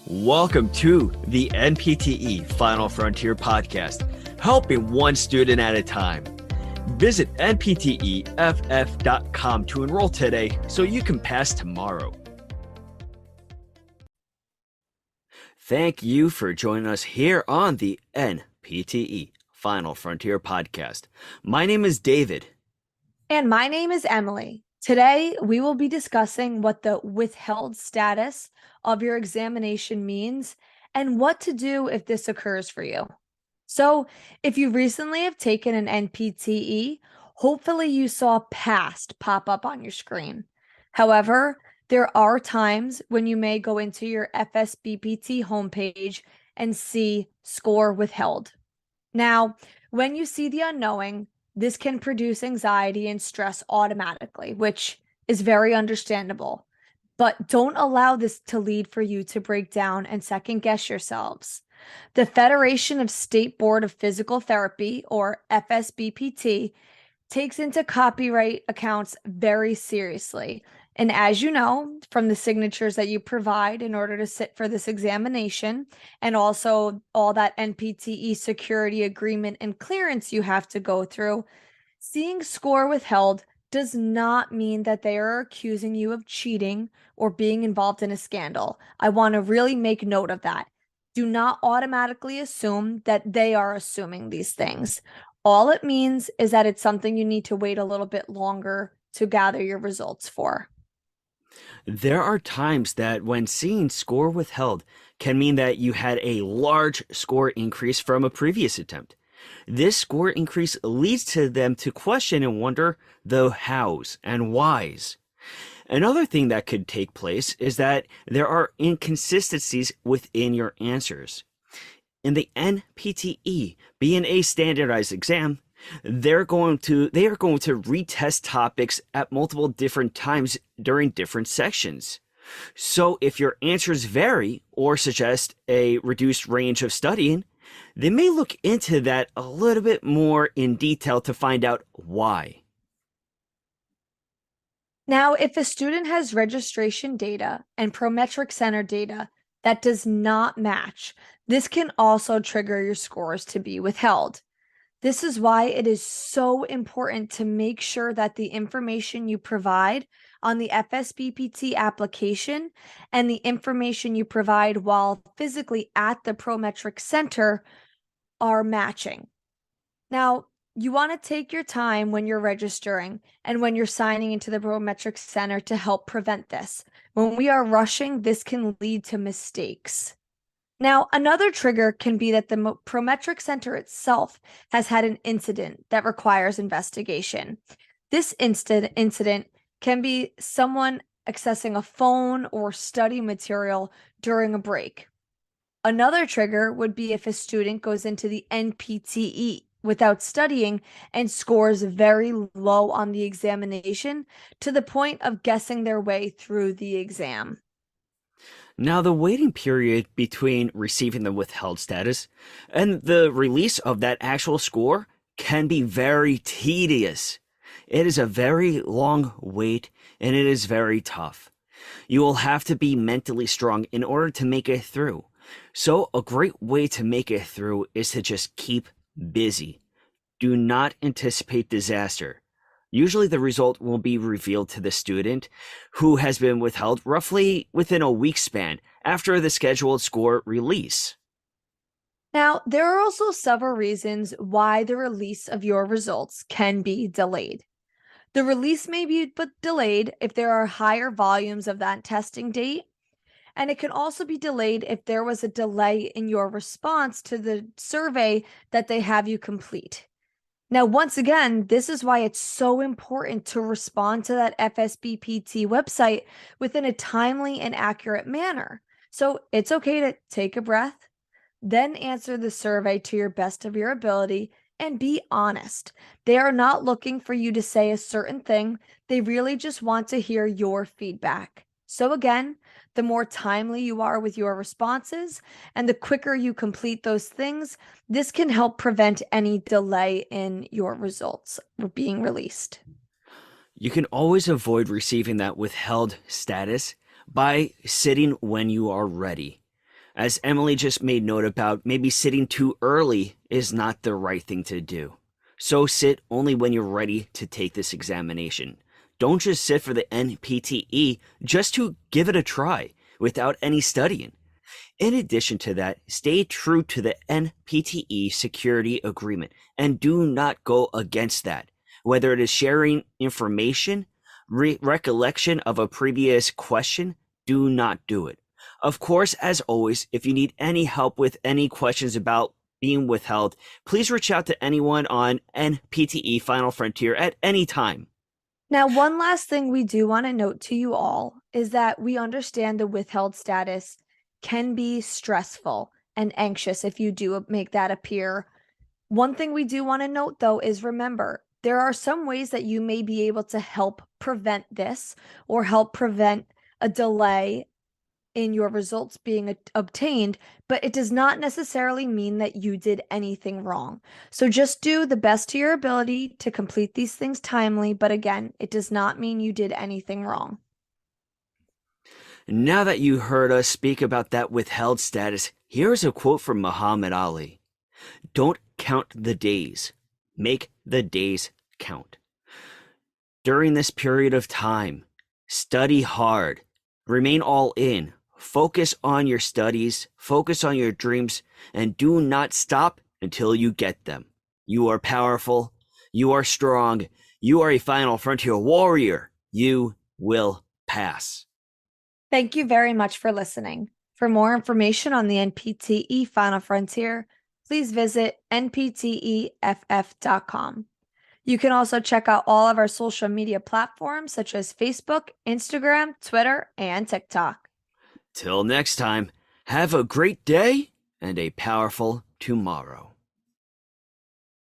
Welcome to the NPTE Final Frontier podcast, helping one student at a time. Visit NPTEFF.com to enroll today so you can pass tomorrow. Thank you for joining us here on the NPTE Final Frontier podcast. My name is David. And my name is Emily. Today, we will be discussing what the withheld status of your examination means and what to do if this occurs for you. So, if you recently have taken an NPTE, hopefully you saw passed pop up on your screen. However, there are times when you may go into your FSBPT homepage and see score withheld. Now, when you see the unknowing, this can produce anxiety and stress automatically, which is very understandable. But don't allow this to lead for you to break down and second guess yourselves. The Federation of State Board of Physical Therapy, or FSBPT, takes into copyright accounts very seriously. And as you know, from the signatures that you provide in order to sit for this examination, and also all that NPTE security agreement and clearance you have to go through, seeing score withheld does not mean that they are accusing you of cheating or being involved in a scandal. I want to really make note of that. Do not automatically assume that they are assuming these things. All it means is that it's something you need to wait a little bit longer to gather your results for. There are times that when seeing score withheld can mean that you had a large score increase from a previous attempt. This score increase leads to them to question and wonder the hows and whys. Another thing that could take place is that there are inconsistencies within your answers. In the NPTE, being a standardized exam, they are going to retest topics at multiple different times during different sections. So if your answers vary or suggest a reduced range of studying, they may look into that a little bit more in detail to find out why. Now, if a student has registration data and Prometric Center data that does not match, this can also trigger your scores to be withheld. This is why it is so important to make sure that the information you provide on the FSBPT application and the information you provide while physically at the Prometric Center are matching. Now, you want to take your time when you're registering and when you're signing into the Prometric Center to help prevent this. When we are rushing, this can lead to mistakes. Now, another trigger can be that the Prometric Center itself has had an incident that requires investigation. This incident can be someone accessing a phone or study material during a break. Another trigger would be if a student goes into the NPTE without studying and scores very low on the examination to the point of guessing their way through the exam. Now, the waiting period between receiving the withheld status and the release of that actual score can be very tedious. It is a very long wait and it is very tough. You will have to be mentally strong in order to make it through. So a great way to make it through is to just keep busy. Do not anticipate disaster. Usually the result will be revealed to the student who has been withheld roughly within a week span after the scheduled score release. Now, there are also several reasons why the release of your results can be delayed. The release may be delayed if there are higher volumes of that testing date, and it can also be delayed if there was a delay in your response to the survey that they have you complete. Now, once again, this is why it's so important to respond to that FSBPT website within a timely and accurate manner. So it's okay to take a breath, then answer the survey to your best of your ability, and be honest. They are not looking for you to say a certain thing. They really just want to hear your feedback. So again, the more timely you are with your responses and the quicker you complete those things, this can help prevent any delay in your results being released. You can always avoid receiving that withheld status by sitting when you are ready. As Emily just made note about, maybe sitting too early is not the right thing to do. So sit only when you're ready to take this examination. Don't just sit for the NPTE just to give it a try without any studying. In addition to that, stay true to the NPTE security agreement and do not go against that. Whether it is sharing information, recollection of a previous question, do not do it. Of course, as always, if you need any help with any questions about being withheld, please reach out to anyone on NPTE Final Frontier at any time. Now, one last thing we do want to note to you all is that we understand the withheld status can be stressful and anxious if you do make that appear. One thing we do want to note, though, is remember, there are some ways that you may be able to help prevent this or help prevent a delay in your results being obtained, but it does not necessarily mean that you did anything wrong. So just do the best to your ability to complete these things timely, but again, it does not mean you did anything wrong. Now that you heard us speak about that withheld status, here's a quote from Muhammad Ali. Don't count the days, make the days count. During this period of time, study hard, remain all in, focus on your studies, focus on your dreams, and do not stop until you get them. You are powerful, you are strong, you are a Final Frontier warrior. You will pass. Thank you very much for listening. For more information on the NPTE Final Frontier, please visit npteff.com. You can also check out all of our social media platforms such as Facebook, Instagram, Twitter, and TikTok. Till next time, have a great day and a powerful tomorrow.